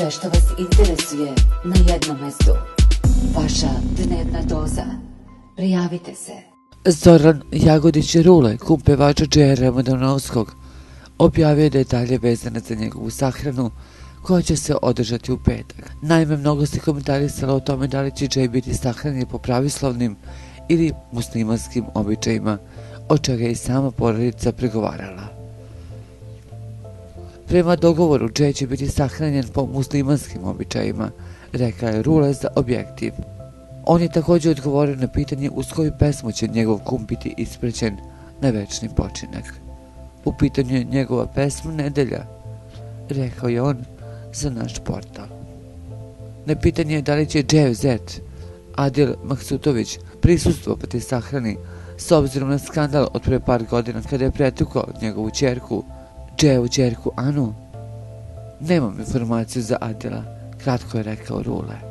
Sve što vas interesuje na jednom mestu. Vaša dnevna doza. Prijavite se. Zoran Jagodić Rule, kum pevača Džeja Modanovskog, objavio je detalje vezane za njegovu sahranu koja će se održati u petak. Naime, mnogo se komentarisalo o tome da li će Džej biti sahranjen po pravoslavnim ili muslimanskim običajima, od čega je i sama porodica pregovarala. Prema dogovoru, Džej će biti sahranjen po muslimanskim običajima, rekao je Rule za Objektiv. On je također odgovorio na pitanje uz koju pesmu će njegov kum biti ispraćen na večni počinak. U pitanju je njegova pesma Nedelja, rekao je on za naš portal. Na pitanje da li će Džejev zet Adil Maksutović prisustvovati sahrani s obzirom na skandal od pre par godina kada je pretukao njegovu ćerku, Džejevu ćerku Anu, nemam informaciju za Adila, kratko je rekao Rule.